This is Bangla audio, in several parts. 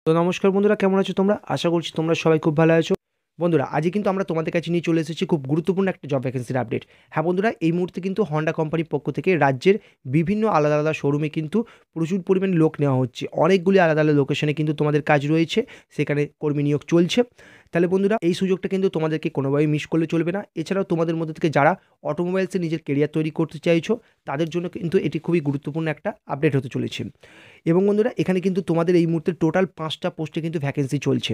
তো নমস্কার বন্ধুরা, কেমন আছো তোমরা? আশা করছি তোমরা সবাই খুব ভালো আছো। বন্ধুরা, আজকে কিন্তু আমরা তোমাদের কাছে নিয়ে চলে এসেছি খুব গুরুত্বপূর্ণ একটা জব ভ্যাকেন্সির আপডেট। হ্যাঁ বন্ধুরা, এই মুহূর্তে কিন্তু হন্ডা কোম্পানির পক্ষ থেকে রাজ্যের বিভিন্ন আলাদা আলাদা শোরুমে কিন্তু প্রচুর পরিমাণে লোক নেওয়া হচ্ছে। অনেকগুলি আলাদা আলাদা লোকেশনে কিন্তু তোমাদের কাজ রয়েছে, সেখানে কর্মী নিয়োগ চলছে। তাহলে বন্ধুরা, এই সুযোগটা কিন্তু তোমাদেরকে কোনোভাবেই মিস করলে চলবে না। এছাড়াও তোমাদের মধ্যে থেকে যারা অটোমোবাইলসে নিজের কেরিয়ার তৈরি করতে চাইছো, তাদের জন্য কিন্তু এটি খুবই গুরুত্বপূর্ণ একটা আপডেট হতে চলেছে। এবং বন্ধুরা, এখানে কিন্তু তোমাদের এই মুহূর্তে টোটাল 5টা পোস্টে কিন্তু ভ্যাকেন্সি চলছে।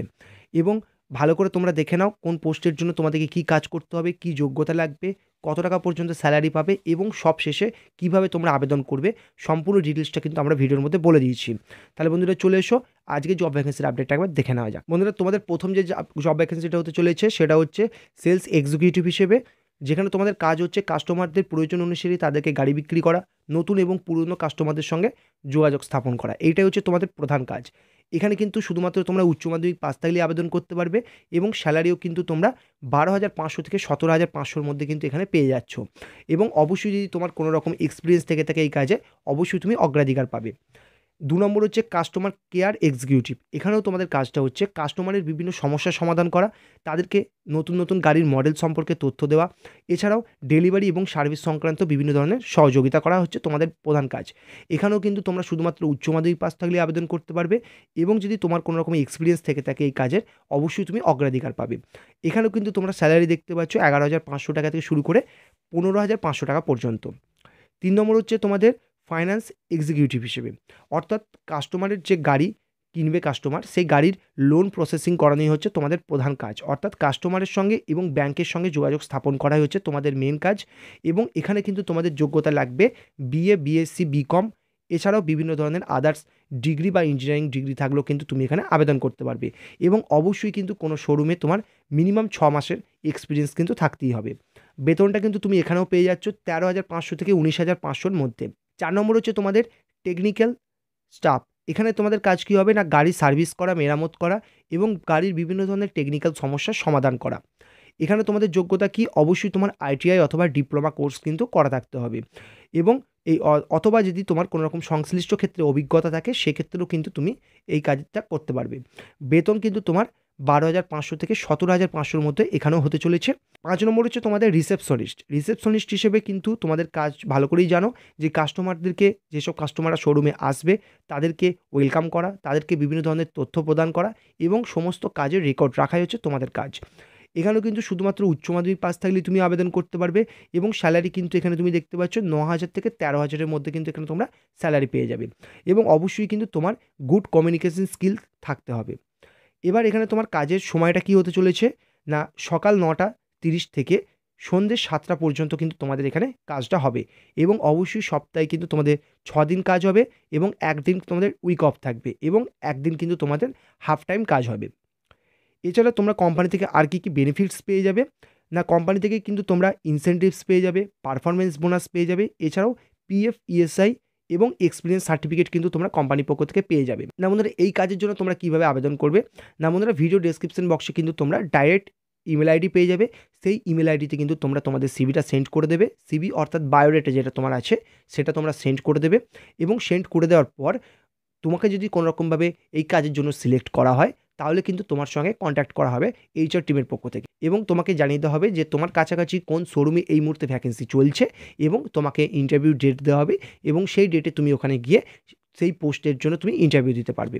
এবং ভালো করে তোমরা দেখে নাও কোন পোস্টের জন্য তোমাদেরকে কী কাজ করতে হবে, কী যোগ্যতা লাগবে, কত টাকা পর্যন্ত স্যালারি পাবে এবং সব শেষে কীভাবে তোমরা আবেদন করবে, সম্পূর্ণ ডিটেলসটা কিন্তু আমরা ভিডিওর মধ্যে বলে দিয়েছি। তাহলে বন্ধুরা, চলে এসো আজকে জব ভ্যাকেন্সির আপডেটটা একবার দেখে নেওয়া যাক। বন্ধুরা, তোমাদের প্রথম যে জব ভ্যাকেন্সিটা হতে চলেছে সেটা হচ্ছে সেলস এক্সিকিউটিভ হিসেবে, যেখানে তোমাদের কাজ হচ্ছে কাস্টমারদের প্রয়োজন অনুসারে তাদেরকে গাড়ি বিক্রি করা, নতুন এবং পুরনো কাস্টমারদের সঙ্গে যোগাযোগ স্থাপন করা। এইটাই হচ্ছে তোমাদের প্রধান কাজ। এখানে কিন্তু শুধুমাত্র তোমরা উচ্চ মাধ্যমিক পাস থাকলে আবেদন করতে পারবে এবং স্যালারিও কিন্তু তোমরা 12,500 থেকে 17,500-র মধ্যে কিন্তু এখানে পেয়ে যাচ্ছ। এবং অবশ্যই যদি তোমার কোনো রকম এক্সপিরিয়েন্স থেকে থাকে এই কাজে, অবশ্যই তুমি অগ্রাধিকার পাবে। 2 নম্বর হচ্ছে কাস্টমার কেয়ার এক্সিকিউটিভ। এখানেও তোমাদের কাজটা হচ্ছে কাস্টমারের বিভিন্ন সমস্যার সমাধান করা, তাদেরকে নতুন নতুন গাড়ির মডেল সম্পর্কে তথ্য দেওয়া, এছাড়াও ডেলিভারি এবং সার্ভিস সংক্রান্ত বিভিন্ন ধরনের সহযোগিতা করা হচ্ছে তোমাদের প্রধান কাজ। এখানেও কিন্তু তোমরা শুধুমাত্র উচ্চ মাধ্যমিক পাস থাকলে আবেদন করতে পারবে এবং যদি তোমার কোনো রকম এক্সপিরিয়েন্স থেকে থাকে এই কাজের, অবশ্যই তুমি অগ্রাধিকার পাবে। এখানেও কিন্তু তোমরা স্যালারি দেখতে পাচ্ছ 11,500 টাকা থেকে শুরু করে 15,500 টাকা পর্যন্ত। 3 নম্বর হচ্ছে তোমাদের ফাইন্যান্স এক্সিকিউটিভ হিসেবে, অর্থাৎ কাস্টমারের যে গাড়ি কিনবে কাস্টমার, সেই গাড়ির লোন প্রসেসিং করানোই হচ্ছে তোমাদের প্রধান কাজ। অর্থাৎ কাস্টমারের সঙ্গে এবং ব্যাংকের সঙ্গে যোগাযোগ স্থাপন করাই হচ্ছে তোমাদের মেন কাজ। এবং এখানে কিন্তু তোমাদের যোগ্যতা লাগবে বিএ, বিএসসি, বিকম, এছাড়াও বিভিন্ন ধরনের আদার্স ডিগ্রি বা ইঞ্জিনিয়ারিং ডিগ্রি থাকলেও কিন্তু তুমি এখানে আবেদন করতে পারবে। এবং অবশ্যই কিন্তু কোনো শোরুমে তোমার মিনিমাম 6 মাসের এক্সপিরিয়েন্স কিন্তু থাকতেই হবে। বেতনটা কিন্তু তুমি এখানেও পেয়ে যাচ্ছ 13,500 থেকে 19,500-র মধ্যে। 4 নম্বর হচ্ছে তোমাদের টেকনিক্যাল স্টাফ। এখানে তোমাদের কাজ কী হবে না, গাড়ি সার্ভিস করা, মেরামত করা এবং গাড়ির বিভিন্ন ধরনের টেকনিক্যাল সমস্যার সমাধান করা। এখানে তোমাদের যোগ্যতা কি, অবশ্যই তোমার আইটিআই অথবা ডিপ্লোমা কোর্স কিন্তু করা থাকতে হবে। এবং এই অথবা যদি তোমার কোনো রকম সংশ্লিষ্ট ক্ষেত্রে অভিজ্ঞতা থাকে, সেক্ষেত্রেও কিন্তু তুমি এই কাজটা করতে পারবে। বেতন কিন্তু তোমার 12,500 থেকে 17,500-র মধ্যে এখানেও হতে চলেছে। 5 নম্বর হচ্ছে তোমাদের রিসেপশনিস্ট। রিসেপশনিস্ট হিসেবে কিন্তু তোমাদের কাজ ভালো করেই জানো, যে কাস্টমারদেরকে, যেসব কাস্টমাররা শোরুমে আসবে তাদেরকে ওয়েলকাম করা, তাদেরকে বিভিন্ন ধরনের তথ্য প্রদান করা এবং সমস্ত কাজের রেকর্ড রাখাই হচ্ছে তোমাদের কাজ। এখানেও কিন্তু শুধুমাত্র উচ্চ মাধ্যমিক পাস থাকলেই তুমি আবেদন করতে পারবে এবং স্যালারি কিন্তু এখানে তুমি দেখতে পাচ্ছ 9,000 থেকে 13,000-এর মধ্যে কিন্তু এখানে তোমরা স্যালারি পেয়ে যাবে। এবং অবশ্যই কিন্তু তোমার গুড কমিউনিকেশন স্কিল থাকতে হবে। এবার এখানে তোমার কাজের সময়টা কী হতে চলেছে না, সকাল 9:30 থেকে সন্ধ্যে 7টা পর্যন্ত কিন্তু তোমাদের এখানে কাজটা হবে। এবং অবশ্যই সপ্তাহে কিন্তু তোমাদের 6 দিন কাজ হবে এবং 1 দিন তোমাদের উইক অফ থাকবে এবং 1 দিন কিন্তু তোমাদের হাফ টাইম কাজ হবে। এছাড়া তোমরা কোম্পানি থেকে আর কী বেনিফিটস পেয়ে যাবে না, কোম্পানি থেকে কিন্তু তোমরা ইনসেনটিভস পেয়ে যাবে, পারফরমেন্স বোনাস পেয়ে যাবে, এছাড়াও পিএফ, ইএসআই এবং এক্সপিরিয়েন্স সার্টিফিকেট কিন্তু তোমরা কোম্পানির পক্ষ থেকে পেয়ে যাবে। না বন্ধুরা, এই কাজের জন্য তোমরা কীভাবে আবেদন করবে না বন্ধুরা, ভিডিও ডেসক্রিপশন বক্সে কিন্তু তোমরা ডাইরেক্ট ইমেল আইডি পেয়ে যাবে। সেই ইমেল আইডিতে কিন্তু তোমরা তোমাদের সিভিটা সেন্ড করে দেবে। সিভি অর্থাৎ বায়োডাটা যেটা তোমার আছে সেটা তোমরা সেন্ড করে দেবে। এবং সেন্ড করে দেওয়ার পর তোমাকে যদি কোনো রকমভাবে এই কাজের জন্য সিলেক্ট করা হয়, তাহলে কিন্তু তোমার সঙ্গে কন্ট্যাক্ট করা হবে এইচআর টিমের পক্ষ থেকে এবং তোমাকে জানিয়ে দেওয়া হবে যে তোমার কাছাকাছি কোন শোরুমে এই মুহূর্তে ভ্যাকেন্সি চলছে এবং তোমাকে ইন্টারভিউ ডেট দেওয়া হবে এবং সেই ডেটে তুমি ওখানে গিয়ে সেই পোস্টের জন্য তুমি ইন্টারভিউ দিতে পারবে।